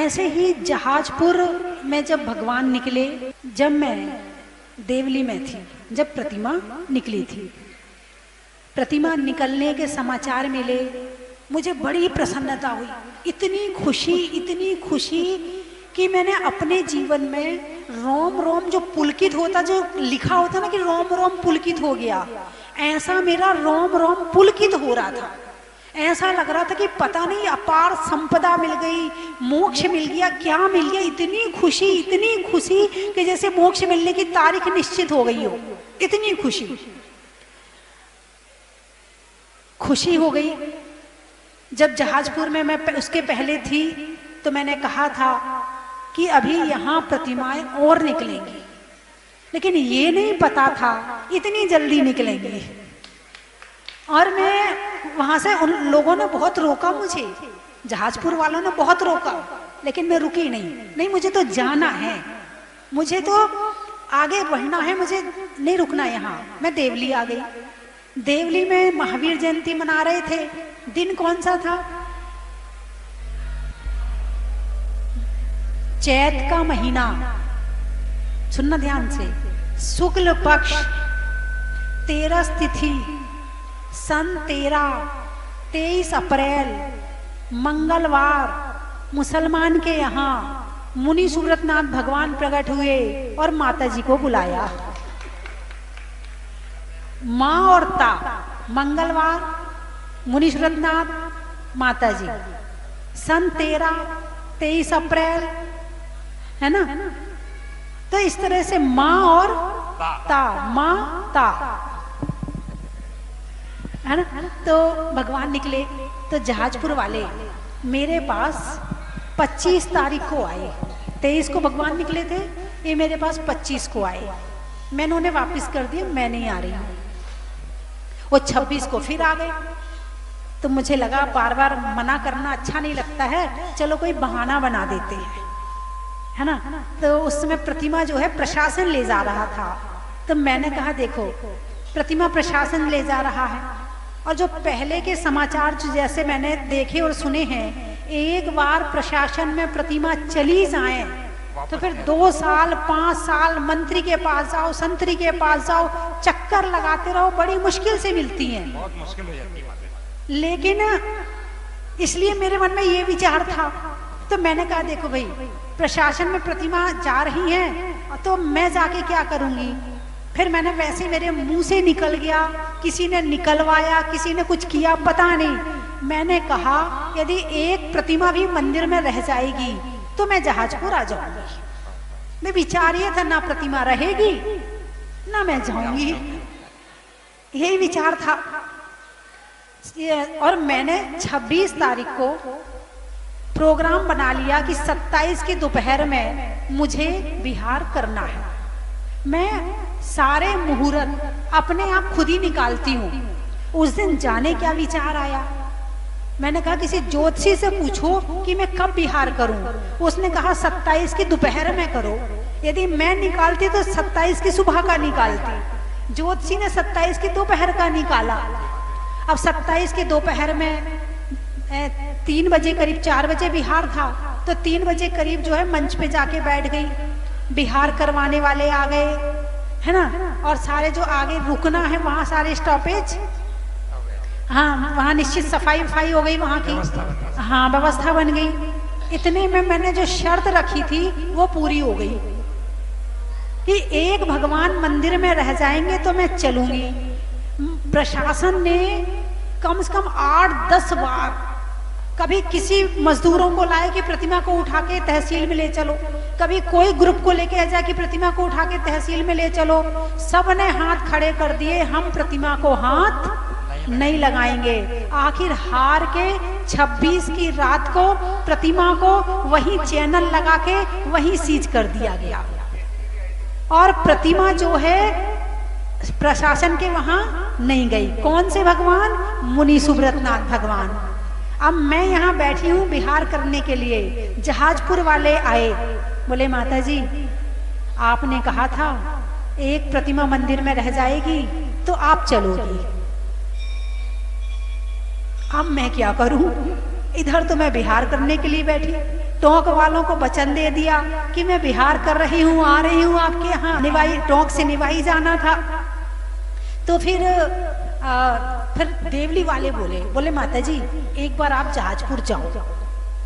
ऐसे ही जहाजपुर में जब भगवान निकले, जब मैं देवली में थी, जब प्रतिमा निकली थी, प्रतिमा निकलने के समाचार मिले, मुझे बड़ी प्रसन्नता हुई, इतनी खुशी कि मैंने अपने जीवन में रोम रोम जो पुलकित होता, जो लिखा होता ना कि रोम रोम पुलकित हो गया, ऐसा मेरा रोम रोम पुलकित हो रहा था। ऐसा लग रहा था कि पता नहीं अपार संपदा मिल गई, मोक्ष मिल गया, क्या मिल गया। इतनी खुशी कि जैसे मोक्ष मिलने की तारीख निश्चित हो गई हो, इतनी खुशी हो गई। जब जहाजपुर में मैं उसके पहले थी तो मैंने कहा था कि अभी यहाँ प्रतिमाएं और निकलेंगी, लेकिन ये नहीं पता था इतनी जल्दी निकलेंगी। और मैं वहां से, उन लोगों ने बहुत रोका मुझे, जहाजपुर वालों ने बहुत रोका, लेकिन मैं रुकी नहीं, मुझे तो जाना है, मुझे तो आगे बढ़ना है, मुझे नहीं रुकना यहाँ। मैं देवली आ गई। देवली में महावीर जयंती मना रहे थे। दिन कौन सा था? चैत का महीना, सुनना ध्यान से, शुक्ल पक्ष 13 तिथि, सन 23 अप्रैल, मंगलवार, मुसलमान के यहाँ मुनि सुब्रतनाथ भगवान प्रकट हुए और माता जी को बुलाया। माँ और ता, मंगलवार, मुनि सुब्रतनाथ, माता जी, सन 23 अप्रैल, है ना। तो इस तरह से माँ और ता, माँ ता, है ना। तो भगवान निकले तो जहाजपुर वाले मेरे पास 25 तारीख को आए। 23 को भगवान निकले थे, ये मेरे पास 25 को आए। मैंने उन्हें वापस कर दिया, मैं नहीं आ रही हूँ। वो 26 को फिर आ गए। तो मुझे लगा बार बार मना करना अच्छा नहीं लगता है, चलो कोई बहाना बना देते हैं, है ना। तो उस समय प्रतिमा जो है प्रशासन ले जा रहा था। तो मैंने कहा देखो, प्रतिमा प्रशासन ले जा रहा है, और जो पहले के समाचार जो जैसे मैंने देखे और सुने हैं, एक बार प्रशासन में प्रतिमा चली जाए तो फिर 2 साल 5 साल मंत्री के पास जाओ, संतरी के पास जाओ, चक्कर लगाते रहो, बड़ी मुश्किल से मिलती हैं, बहुत मुश्किल हो जाती है। लेकिन इसलिए मेरे मन में ये विचार था, तो मैंने कहा देखो भाई, प्रशासन में प्रतिमा जा रही है तो मैं जाके क्या करूंगी। फिर मैंने वैसे मेरे मुंह से निकल गया, किसी ने निकलवाया, किसी ने कुछ किया, पता नहीं। मैंने कहा यदि एक प्रतिमा भी मंदिर में रह जाएगी तो मैं जहाजपुर आ जाऊंगी। मैं विचार ये था, ना प्रतिमा रहेगी ना मैं जाऊंगी, यही विचार था। और मैंने 26 तारीख को प्रोग्राम बना लिया कि 27 की दोपहर में मुझे बिहार करना है। मैं सारे मुहूर्त अपने आप खुद ही निकालती हूँ। उस दिन जाने क्या विचार आया, मैंने कहा किसी ज्योतिषी से पूछो कि मैं कब बिहार करूं। उसने कहा 27 की दोपहर में करो। यदि मैं निकालती तो 27 की सुबह का निकालती। ज्योतिषी ने 27 की दोपहर का निकाला। अब 27 की दोपहर में 3 बजे करीब, 4 बजे बिहार था, तो 3 बजे करीब जो है मंच पे जाके बैठ गई। बिहार करवाने वाले आ गए, है ना, और सारे जो आगे रुकना है वहां सारे स्टॉपेज, हाँ वहाँ निश्चित सफाई वफाई हो गई वहाँ की, हाँ व्यवस्था बन गई। इतने में मैंने जो शर्त रखी थी वो पूरी हो गई कि एक भगवान मंदिर में रह जाएंगे तो मैं चलूंगी। प्रशासन ने कम से कम 8-10 बार कभी किसी मजदूरों को लाए कि प्रतिमा को उठा के तहसील में ले चलो, कभी कोई ग्रुप को लेके आ जाए कि प्रतिमा को उठा के तहसील में ले चलो। सबने हाथ खड़े कर दिए, हम प्रतिमा को हाथ नहीं लगाएंगे। आखिर हार के 26 की रात को प्रतिमा को वही चैनल लगा के वही सीज कर दिया गया, और प्रतिमा जो है प्रशासन के वहां नहीं गई। कौन से भगवान? मुनि सुब्रतनाथ भगवान। अब मैं यहाँ बैठी हूँ बिहार करने के लिए। जहाजपुर वाले आए, बोले माता जी आपने कहा था एक प्रतिमा मंदिर में रह जाएगी तो आप चलोगी। अब मैं क्या करूं, इधर तो मैं बिहार करने के लिए बैठी, टोंक वालों को वचन दे दिया कि मैं बिहार कर रही हूँ, आ रही हूँ आपके यहाँ, निवाई टोंक से निवाई जाना था। तो फिर देवली वाले बोले माता जी एक बार आप जहाजपुर जाओ।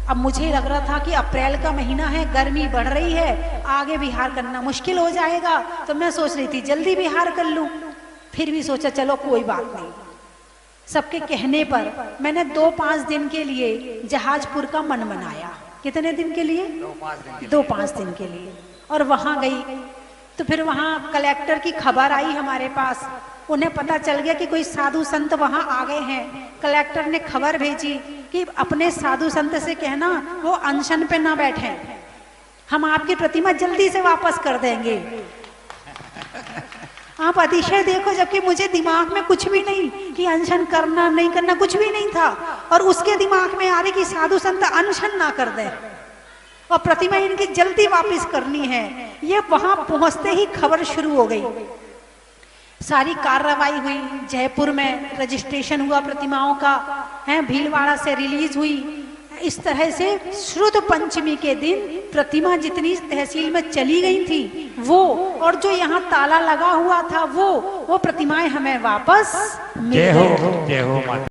अब मुझे लग रहा था कि अप्रैल का महीना है, गर्मी बढ़ रही है, आगे बिहार करना मुश्किल हो जाएगा, तो मैं सोच रही थी जल्दी बिहार कर लूं। फिर भी सोचा चलो कोई बात नहीं। सबके कहने पर मैंने 2-5 दिन के लिए जहाजपुर का मन बनाया। कितने दिन के लिए? 2-5 दिन के लिए। और वहां गई तो फिर वहां कलेक्टर की खबर आई हमारे पास। उन्हें पता चल गया कि कोई साधु संत वहां आ गए हैं। कलेक्टर ने खबर भेजी कि अपने साधु संत से कहना वो अनशन पे ना बैठे, हम आपकी प्रतिमा जल्दी से वापस कर देंगे। आप अतिशय देखो, जबकि मुझे दिमाग में कुछ भी नहीं कि अनशन करना नहीं करना, कुछ भी नहीं था, और उसके दिमाग में आ रही कि साधु संत अनशन ना कर दे और प्रतिमा इनकी जल्दी वापस करनी है। ये वहां पहुंचते ही खबर शुरू हो गई। सारी कार्रवाई हुई, जयपुर में रजिस्ट्रेशन हुआ प्रतिमाओं का, है भीलवाड़ा से रिलीज हुई। इस तरह से श्रुत पंचमी के दिन प्रतिमा जितनी तहसील में चली गई थी वो, और जो यहाँ ताला लगा हुआ था वो प्रतिमाएं हमें वापस मिल गई। जय हो माता।